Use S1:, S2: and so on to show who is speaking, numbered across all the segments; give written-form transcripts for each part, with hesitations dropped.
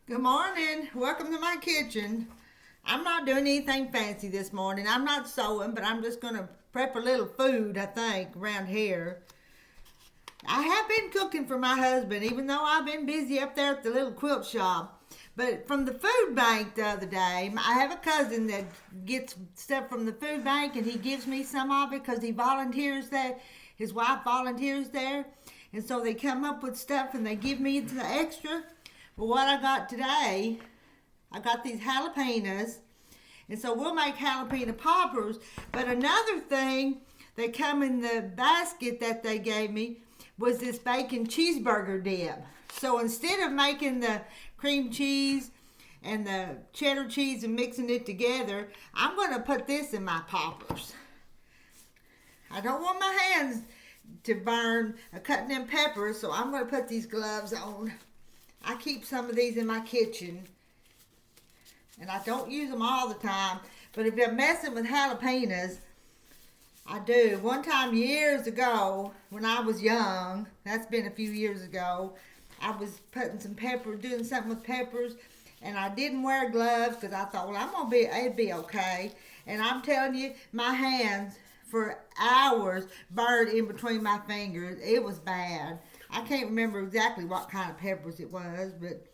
S1: Good morning. Welcome to my kitchen. I'm not doing anything fancy this morning. I'm not sewing, but I'm just going to prep a little food, I think, around here. I have been cooking for my husband, even though I've been busy up there at the little quilt shop. But from the food bank the other day, I have a cousin that gets stuff from the food bank and he gives me some of it because he volunteers there. His wife volunteers there. And so they come up with stuff and they give me the extra. Well, what I got today, I got these jalapenos, and so we'll make jalapeno poppers. But another thing that come in the basket that they gave me was this bacon cheeseburger dip. So instead of making the cream cheese and the cheddar cheese and mixing it together, I'm going to put this in my poppers. I don't want my hands to burn cutting them peppers, so I'm going to put these gloves on. I keep some of these in my kitchen, and I don't use them all the time, but if I'm messing with jalapenos, I do. One time years ago, when I was young, that's been a few years ago, I was putting some pepper, doing something with peppers, and I didn't wear gloves because I thought, well, it'd be okay. And I'm telling you, my hands for hours burned in between my fingers. It was bad. I can't remember exactly what kind of peppers it was, but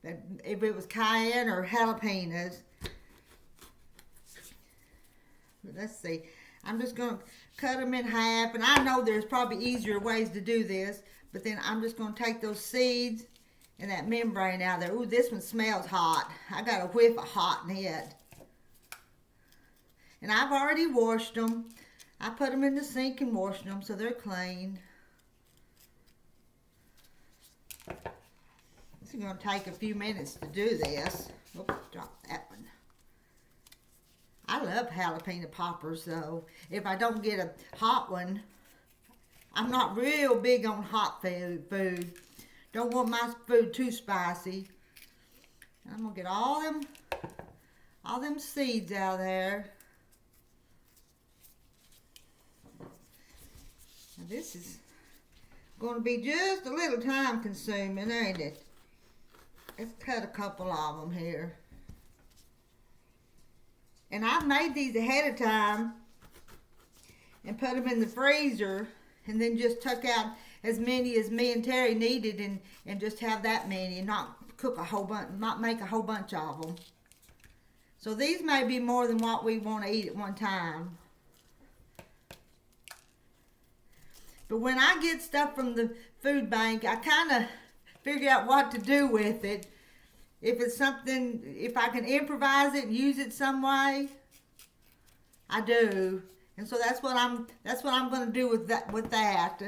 S1: if it was cayenne or jalapenos. But let's see. I'm just going to cut them in half, and I know there's probably easier ways to do this, but then I'm just going to take those seeds and that membrane out of there. Ooh, this one smells hot. I got a whiff of hot in it. And I've already washed them. I put them in the sink and washed them so they're clean. It's going to take a few minutes to do this. Oops, drop that one. I love jalapeno poppers, though. If I don't get a hot one, I'm not real big on hot food. Don't want my food too spicy. I'm going to get all them seeds out of there. Now this is going to be just a little time consuming, ain't it? Let's cut a couple of them here. And I've made these ahead of time and put them in the freezer and then just took out as many as me and Terry needed and just have that many and not cook a whole bunch, not make a whole bunch of them. So these may be more than what we want to eat at one time. But when I get stuff from the food bank, I kind of figure out what to do with it. If it's something, if I can improvise it and use it some way, I do. And so that's what I'm going to do with that.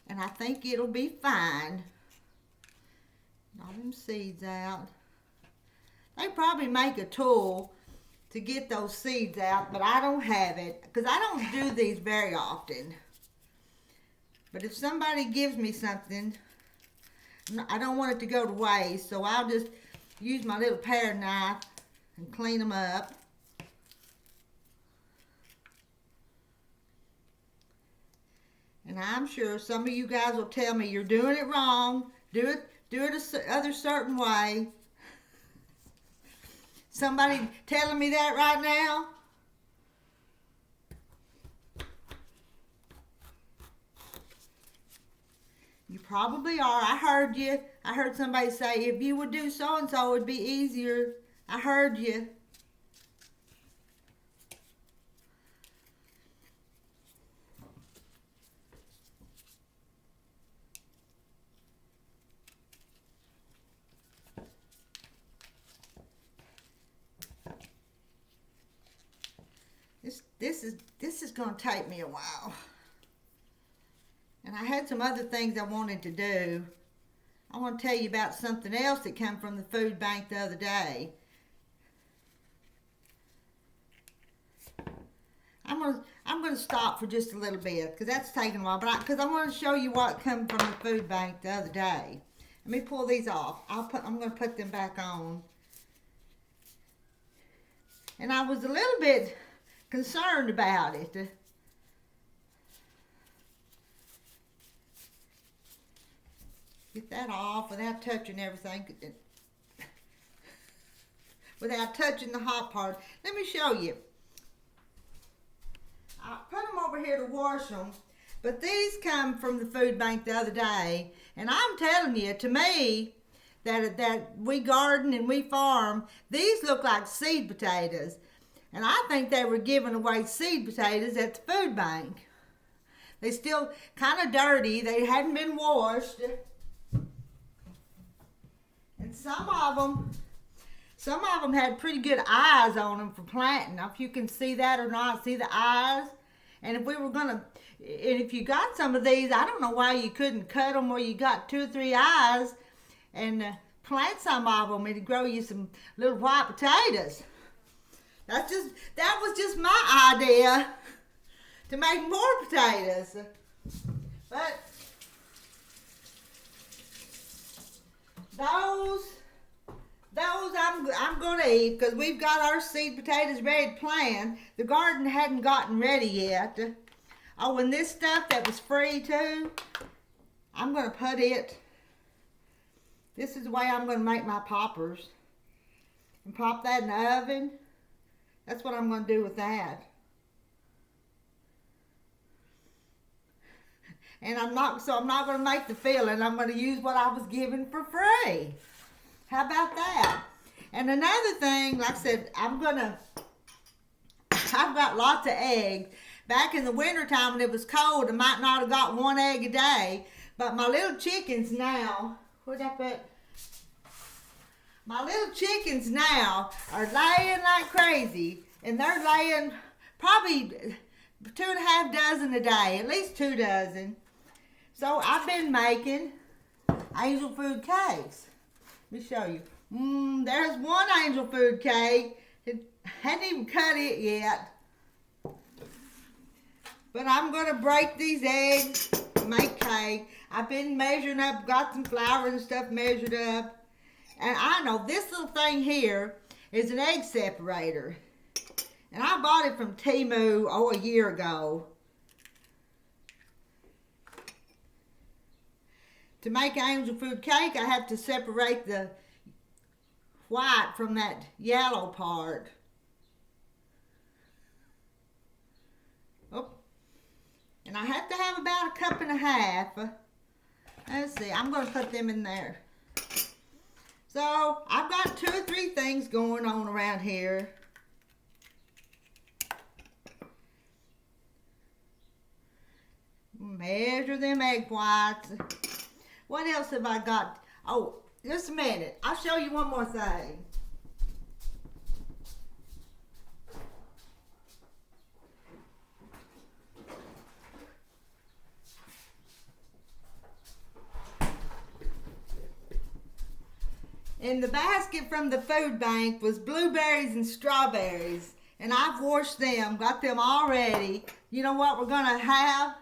S1: And I think it'll be fine. All them seeds out. They probably make a tool to get those seeds out, but I don't have it because I don't do these very often. But if somebody gives me something, I don't want it to go to waste, so I'll just use my little paring knife and clean them up. And I'm sure some of you guys will tell me you're doing it wrong. Do it other certain way. Somebody telling me that right now? You probably are. I heard you. I heard somebody say, if you would do so-and-so, it would be easier. I heard you. This is going to take me a while. And I had some other things I wanted to do. I want to tell you about something else that came from the food bank the other day. I'm gonna stop for just a little bit because that's taking a while. But because I want to show you what came from the food bank the other day. Let me pull these off. I'm gonna put them back on. And I was a little bit concerned about it. Get that off without touching everything. Without touching the hot part. Let me show you. I put them over here to wash them, but these come from the food bank the other day, and I'm telling you, to me, that we garden and we farm, these look like seed potatoes, and I think they were giving away seed potatoes at the food bank. They still kind of dirty. They hadn't been washed, and some of them had pretty good eyes on them for planting. Now, if you can see that or not, see the eyes. And if you got some of these, I don't know why you couldn't cut them where you got 2 or 3 eyes and plant some of them. It'd grow you some little white potatoes. That was just my idea to make more potatoes. But those I'm going to eat because we've got our seed potatoes ready to plant. The garden hadn't gotten ready yet. Oh, and this stuff that was free too, I'm going to put it, this is the way I'm going to make my poppers. And pop that in the oven. That's what I'm going to do with that. And I'm not going to make the filling. I'm going to use what I was given for free. How about that? And another thing, like I said, I've got lots of eggs. Back in the wintertime when it was cold, I might not have got 1 egg a day. But my little chickens now, where'd I put? My little chickens now are laying like crazy. And they're laying probably 2.5 dozen a day, at least 2 dozen. So I've been making angel food cakes. Let me show you. There's one angel food cake. I hadn't even cut it yet. But I'm going to break these eggs, make cake. I've been measuring up, got some flour and stuff measured up. And I know this little thing here is an egg separator. And I bought it from Temu, a year ago. To make angel food cake, I have to separate the white from that yellow part. Oh, and I have to have about 1.5 cups. Let's see, I'm going to put them in there. So, I've got 2 or 3 things going on around here. Measure them egg whites. What else have I got? Oh, just a minute. I'll show you one more thing. In the basket from the food bank was blueberries and strawberries. And I've washed them, got them all ready. You know what we're going to have?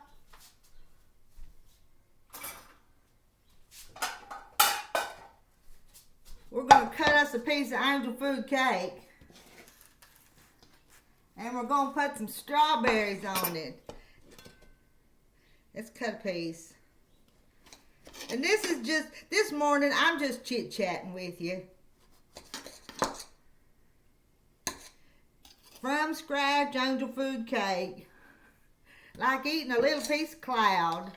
S1: We're going to cut us a piece of angel food cake. And we're going to put some strawberries on it. Let's cut a piece. And this morning, I'm just chit-chatting with you. From scratch angel food cake. Like eating a little piece of cloud.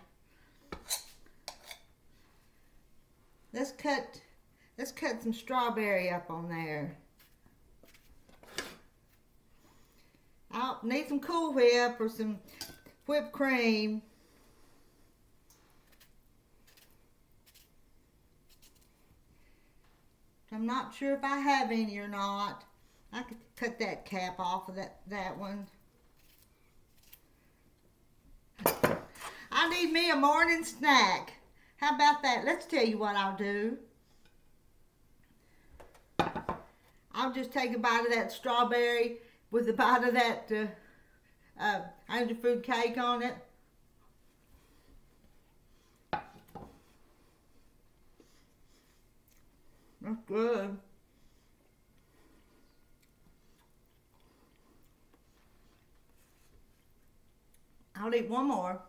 S1: Let's cut some strawberry up on there. I'll need some Cool Whip or some whipped cream. I'm not sure if I have any or not. I could cut that cap off of that one. I need me a morning snack. How about that? Let's tell you what I'll do. I'll just take a bite of that strawberry with a bite of that angel food cake on it. That's good. I'll eat one more.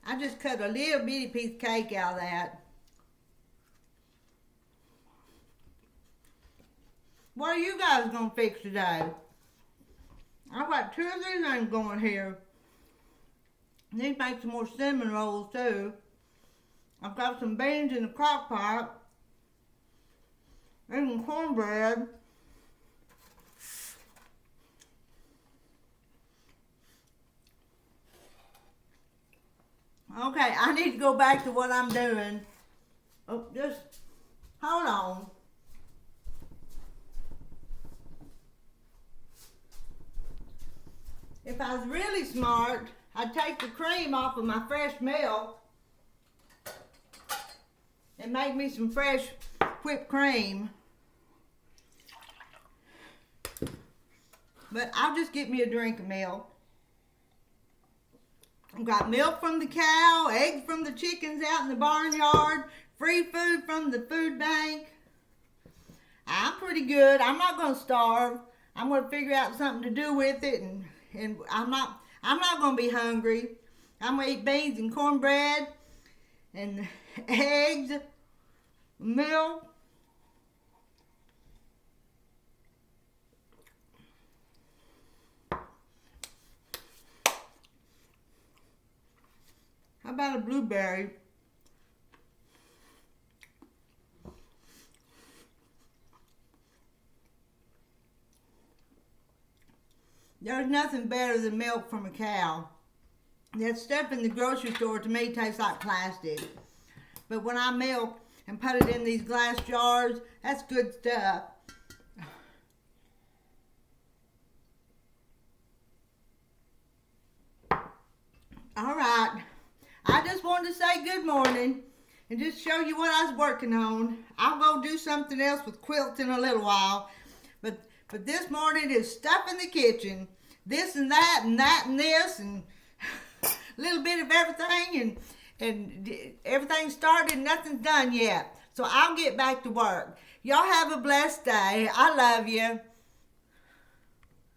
S1: I just cut a little bitty piece of cake out of that. What are you guys gonna fix today? I've got 2 or 3 things going here. I need to make some more cinnamon rolls too. I've got some beans in the crock pot. And some cornbread. Okay, I need to go back to what I'm doing. Oh, just hold on. If I was really smart, I'd take the cream off of my fresh milk and make me some fresh whipped cream. But I'll just get me a drink of milk. I've got milk from the cow, eggs from the chickens out in the barnyard, free food from the food bank. I'm pretty good. I'm not going to starve. I'm going to figure out something to do with it, and I'm not going to be hungry. I'm going to eat beans and cornbread and eggs, milk. How about a blueberry? There's nothing better than milk from a cow. That stuff in the grocery store to me tastes like plastic. But when I milk and put it in these glass jars, that's good stuff. All right. I just wanted to say good morning and just show you what I was working on. I'll go do something else with quilts in a little while. But this morning is stuff in the kitchen. This and that and that and this and a little bit of everything, and everything's started and nothing's done yet. So I'll get back to work. Y'all have a blessed day. I love you.